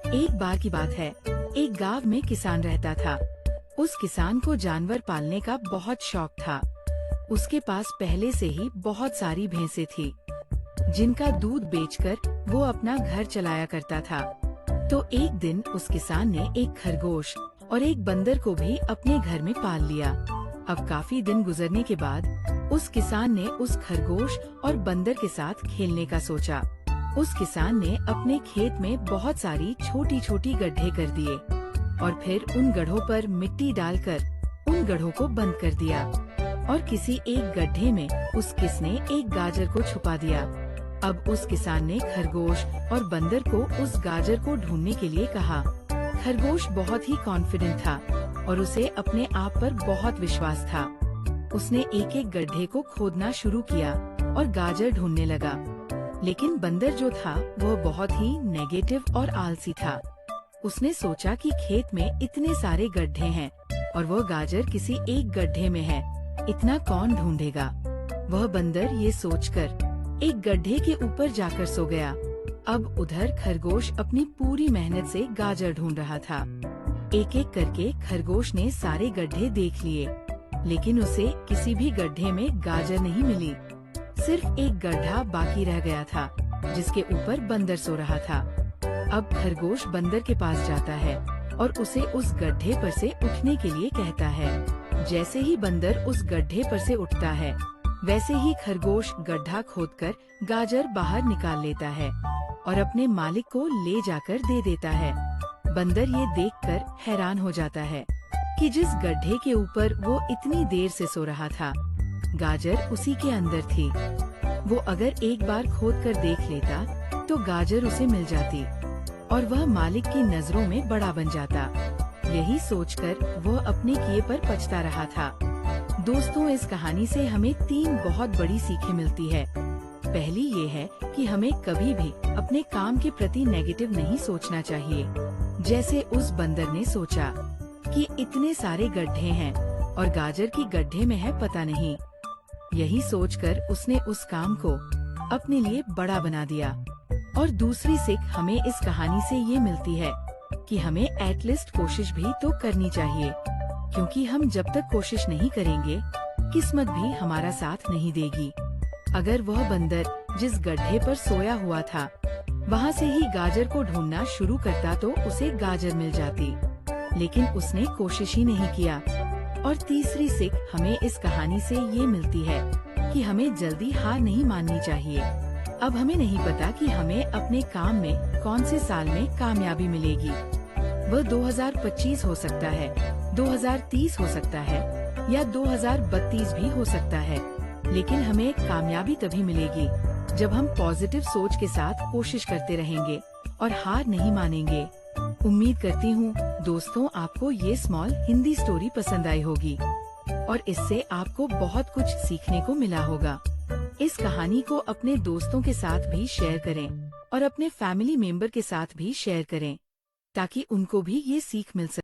एक बार की बात है, एक गांव में किसान रहता था। उस किसान को जानवर पालने का बहुत शौक था। उसके पास पहले से ही बहुत सारी भैंसें थी, जिनका दूध बेचकर वो अपना घर चलाया करता था। तो एक दिन उस किसान ने एक खरगोश और एक बंदर को भी अपने घर में पाल लिया। अब काफी दिन गुजरने के बाद उस किसान ने उस खरगोश और बंदर के साथ खेलने का सोचा। उस किसान ने अपने खेत में बहुत सारी छोटी छोटी गड्ढे कर दिए और फिर उन गड्ढों पर मिट्टी डालकर उन गड्ढों को बंद कर दिया। और किसी एक गड्ढे में उस किसने एक गाजर को छुपा दिया। अब उस किसान ने खरगोश और बंदर को उस गाजर को ढूंढने के लिए कहा। खरगोश बहुत ही कॉन्फिडेंट था और उसे अपने आप पर बहुत विश्वास था। उसने एक एक गड्ढे को खोदना शुरू किया और गाजर ढूंढने लगा। लेकिन बंदर जो था वह बहुत ही नेगेटिव और आलसी था। उसने सोचा कि खेत में इतने सारे गड्ढे हैं और वह गाजर किसी एक गड्ढे में है, इतना कौन ढूंढेगा। वह बंदर ये सोचकर एक गड्ढे के ऊपर जाकर सो गया। अब उधर खरगोश अपनी पूरी मेहनत से गाजर ढूंढ रहा था। एक एक करके खरगोश ने सारे गड्ढे देख लिए, लेकिन उसे किसी भी गड्ढे में गाजर नहीं मिली। सिर्फ एक गड्ढा बाकी रह गया था, जिसके ऊपर बंदर सो रहा था। अब खरगोश बंदर के पास जाता है और उसे उस गड्ढे पर से उठने के लिए कहता है। जैसे ही बंदर उस गड्ढे पर से उठता है, वैसे ही खरगोश गड्ढा खोदकर गाजर बाहर निकाल लेता है और अपने मालिक को ले जाकर दे देता है। बंदर ये देखकर हैरान हो जाता है कि जिस गड्ढे के ऊपर वो इतनी देर से सो रहा था, गाजर उसी के अंदर थी। वो अगर एक बार खोद कर देख लेता तो गाजर उसे मिल जाती और वह मालिक की नजरों में बड़ा बन जाता। यही सोचकर वह अपने किए पर पछता रहा था। दोस्तों, इस कहानी से हमें 3 बहुत बड़ी सीखें मिलती है। पहली ये है कि हमें कभी भी अपने काम के प्रति नेगेटिव नहीं सोचना चाहिए। जैसे उस बंदर ने सोचा कि इतने सारे गड्ढे हैं और गाजर की गड्ढे में है पता नहीं। यही सोचकर उसने उस काम को अपने लिए बड़ा बना दिया। और दूसरी सीख हमें इस कहानी से ये मिलती है कि हमें एटलीस्ट कोशिश भी तो करनी चाहिए, क्योंकि हम जब तक कोशिश नहीं करेंगे, किस्मत भी हमारा साथ नहीं देगी। अगर वह बंदर जिस गड्ढे पर सोया हुआ था, वहाँ से ही गाजर को ढूंढना शुरू करता तो उसे गाजर मिल जाती, लेकिन उसने कोशिश ही नहीं किया। और तीसरी सीख हमें इस कहानी से ये मिलती है कि हमें जल्दी हार नहीं माननी चाहिए। अब हमें नहीं पता कि हमें अपने काम में कौन से साल में कामयाबी मिलेगी। वह 2025 हो सकता है, 2030 हो सकता है या 2032 भी हो सकता है, लेकिन हमें कामयाबी तभी मिलेगी जब हम पॉजिटिव सोच के साथ कोशिश करते रहेंगे और हार नहीं मानेंगे। उम्मीद करती हूँ दोस्तों, आपको ये स्मॉल हिंदी स्टोरी पसंद आई होगी और इससे आपको बहुत कुछ सीखने को मिला होगा। इस कहानी को अपने दोस्तों के साथ भी शेयर करें और अपने फैमिली मेंबर के साथ भी शेयर करें, ताकि उनको भी ये सीख मिल सके।